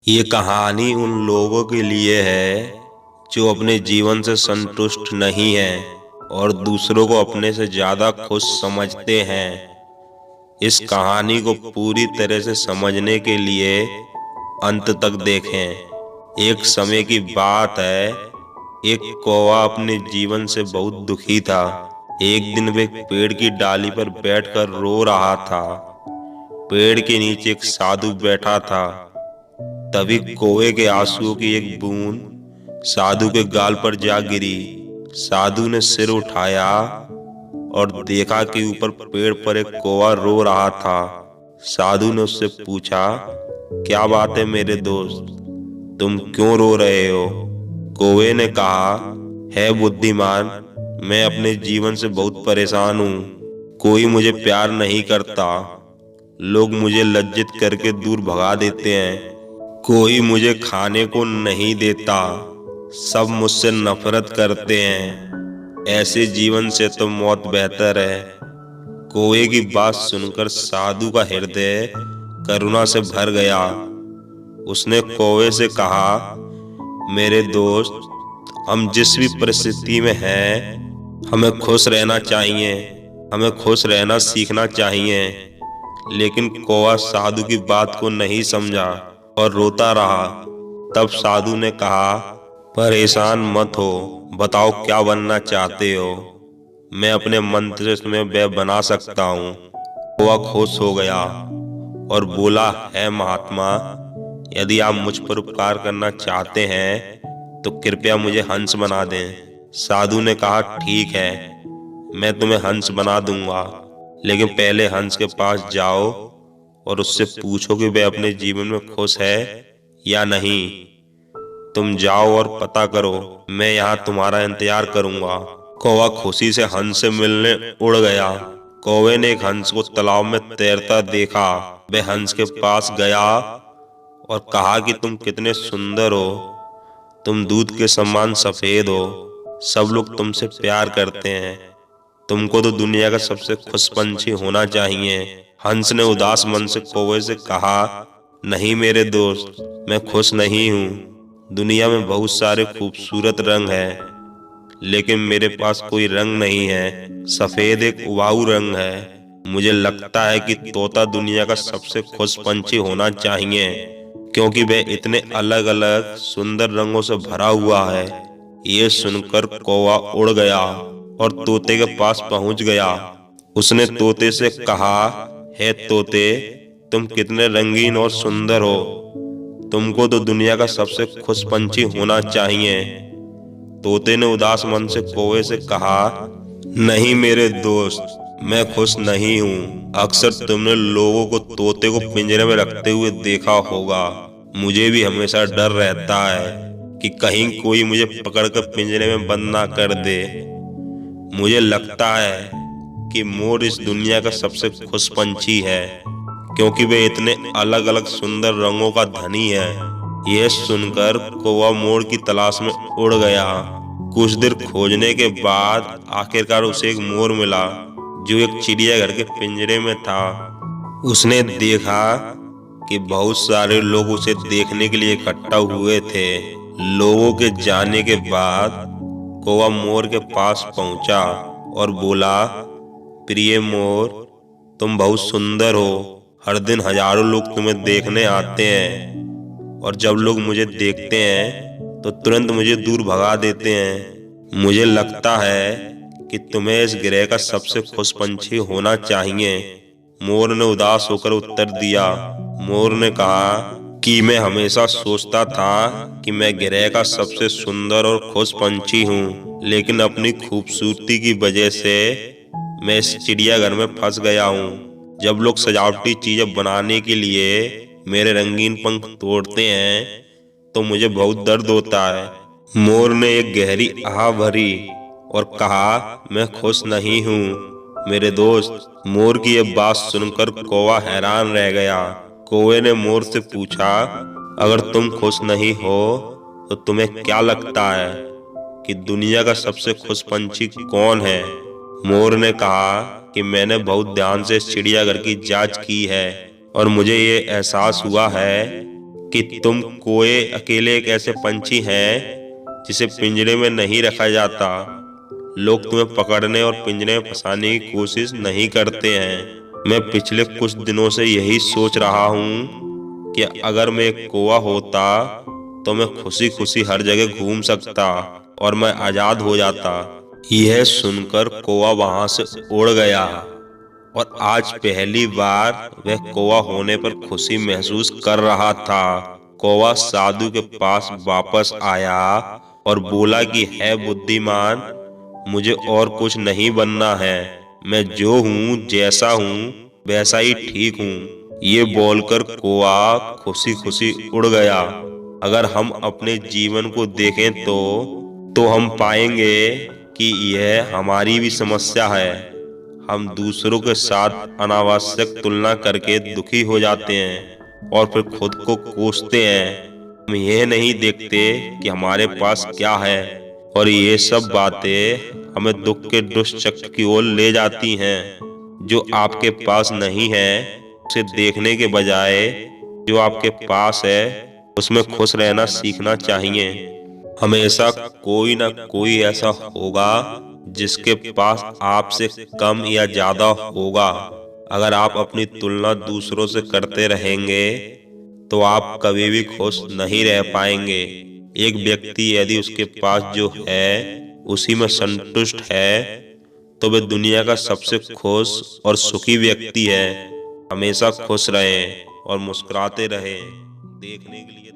ये कहानी उन लोगों के लिए है जो अपने जीवन से संतुष्ट नहीं हैं और दूसरों को अपने से ज्यादा खुश समझते हैं। इस कहानी को पूरी तरह से समझने के लिए अंत तक देखें। एक समय की बात है, एक कौवा अपने जीवन से बहुत दुखी था। एक दिन वह एक पेड़ की डाली पर बैठकर रो रहा था। पेड़ के नीचे एक साधु बैठा था। तभी कौवे के आंसुओं की एक बूंद साधु के गाल पर जा गिरी। साधु ने सिर उठाया और देखा कि ऊपर पेड़ पर एक कौवा रो रहा था। साधु ने उससे पूछा, क्या बात है मेरे दोस्त, तुम क्यों रो रहे हो? कौवे ने कहा, है बुद्धिमान, मैं अपने जीवन से बहुत परेशान हूँ। कोई मुझे प्यार नहीं करता, लोग मुझे लज्जित करके दूर भगा देते हैं, कोई मुझे खाने को नहीं देता, सब मुझसे नफरत करते हैं। ऐसे जीवन से तो मौत बेहतर है। कौवे की बात सुनकर साधु का हृदय करुणा से भर गया। उसने कौवे से कहा, मेरे दोस्त, हम जिस भी परिस्थिति में हैं, हमें खुश रहना चाहिए, हमें खुश रहना सीखना चाहिए। लेकिन कौवा साधु की बात को नहीं समझा और रोता रहा। तब साधु ने कहा, परेशान मत हो, बताओ क्या बनना चाहते हो, मैं अपने मंत्र में वह बना सकता हूँ। कौवा खुश हो गया और बोला, है महात्मा, यदि आप मुझ पर उपकार करना चाहते हैं तो कृपया मुझे हंस बना दें। साधु ने कहा, ठीक है, मैं तुम्हें हंस बना दूंगा, लेकिन पहले हंस के पास जाओ और उससे पूछो कि वह अपने जीवन में खुश है या नहीं। तुम जाओ और पता करो, मैं यहाँ तुम्हारा इंतजार करूंगा। कौवा खुशी से हंस से मिलने उड़ गया। कौवे ने एक हंस को तालाब में तैरता देखा। वह हंस के पास गया और कहा कि तुम कितने सुंदर हो, तुम दूध के समान सफेद हो, सब लोग तुमसे प्यार करते हैं, तुमको तो दुनिया का सबसे खुश पंछी होना चाहिए। हंस ने उदास मन से कौवे से कहा, नहीं मेरे दोस्त, मैं खुश नहीं हूँ। दुनिया में बहुत सारे खूबसूरत रंग हैं, लेकिन मेरे पास कोई रंग नहीं है। सफेद एक उबाऊ रंग है। मुझे लगता है कि तोता दुनिया का सबसे खुश पंछी होना चाहिए, क्योंकि वह इतने अलग अलग सुंदर रंगों से भरा हुआ है। ये सुनकर कौवा उड़ गया और तोते के पास पहुंच गया। उसने तोते से कहा, हे तोते, तुम कितने रंगीन और सुंदर हो, तुमको तो दुनिया का सबसे खुश पंछी होना चाहिए। तोते ने उदास मन से कौवे से कहा, नहीं मेरे दोस्त, मैं खुश नहीं हूँ। अक्सर तुमने लोगों को तोते को पिंजरे में रखते हुए देखा होगा। मुझे भी हमेशा डर रहता है कि कहीं कोई मुझे पकड़कर पिंजरे में बंद ना कर दे। मुझे लगता है कि मोर इस दुनिया का सबसे खुश पंछी है, क्योंकि वे इतने अलग अलग सुंदर रंगों का धनी है। यह सुनकर कौवा मोर की तलाश में उड़ गया। कुछ देर खोजने के बाद आखिरकार उसे एक मोर मिला, जो एक चिड़ियाघर के पिंजरे में था। उसने देखा कि बहुत सारे लोग उसे देखने के लिए इकट्ठा हुए थे। लोगों के जाने के बाद कौवा मोर के पास पहुंचा और बोला, प्रिय मोर, तुम बहुत सुंदर हो। हर दिन हजारों लोग तुम्हें देखने आते हैं, और जब लोग मुझे देखते हैं तो तुरंत मुझे दूर भगा देते हैं। मुझे लगता है कि तुम्हें इस ग्रह का सबसे खुश पंछी होना चाहिए। मोर ने उदास होकर उत्तर दिया। मोर ने कहा कि मैं हमेशा सोचता था कि मैं ग्रह का सबसे सुंदर और खुश पंछी हूँ, लेकिन अपनी खूबसूरती की वजह से मैं इस चिड़ियाघर में फंस गया हूँ। जब लोग सजावटी चीजें बनाने के लिए मेरे रंगीन पंख तोड़ते हैं तो मुझे बहुत दर्द होता है। मोर ने एक गहरी आह भरी और कहा, मैं खुश नहीं हूँ मेरे दोस्त। मोर की यह बात सुनकर कौवा हैरान रह गया। कौवे ने मोर से पूछा, अगर तुम खुश नहीं हो तो तुम्हें क्या लगता है कि दुनिया का सबसे खुश पंछी कौन है? मोर ने कहा कि मैंने बहुत ध्यान से चिड़ियाघर की जांच की है और मुझे ये एहसास हुआ है कि तुम कोए अकेले एक ऐसे पंछी हैं जिसे पिंजरे में नहीं रखा जाता। लोग तुम्हें पकड़ने और पिंजरे में फंसाने की कोशिश नहीं करते हैं। मैं पिछले कुछ दिनों से यही सोच रहा हूँ कि अगर मैं एक कौवा होता तो मैं खुशी खुशी हर जगह घूम सकता और मैं आजाद हो जाता। यह सुनकर कौवा वहां से उड़ गया और आज पहली बार वह कौवा होने पर खुशी महसूस कर रहा था। कौवा साधु के पास वापस आया और बोला कि है बुद्धिमान, मुझे और कुछ नहीं बनना है। मैं जो हूँ, जैसा हूँ, वैसा ही ठीक हूँ। ये बोलकर कौवा खुशी खुशी उड़ गया। अगर हम अपने जीवन को देखें तो हम पाएंगे कि यह हमारी भी समस्या है। हम दूसरों के साथ अनावश्यक तुलना करके दुखी हो जाते हैं और फिर खुद को कोसते हैं। हम यह नहीं देखते कि हमारे पास क्या है और ये सब बातें हमें दुख के दुष्चक्र की ओर ले जाती हैं। जो आपके पास नहीं है उसे देखने के बजाय जो आपके पास है उसमें खुश रहना सीखना चाहिए। हमेशा कोई ना कोई ऐसा होगा जिसके पास आपसे कम या ज्यादा होगा। अगर आप अपनी तुलना दूसरों से करते रहेंगे तो आप कभी भी खुश नहीं रह पाएंगे। एक व्यक्ति यदि उसके पास जो है उसी में संतुष्ट है तो वह दुनिया का सबसे खुश और सुखी व्यक्ति है। हमेशा खुश रहें और मुस्कुराते रहें। देखने के लिए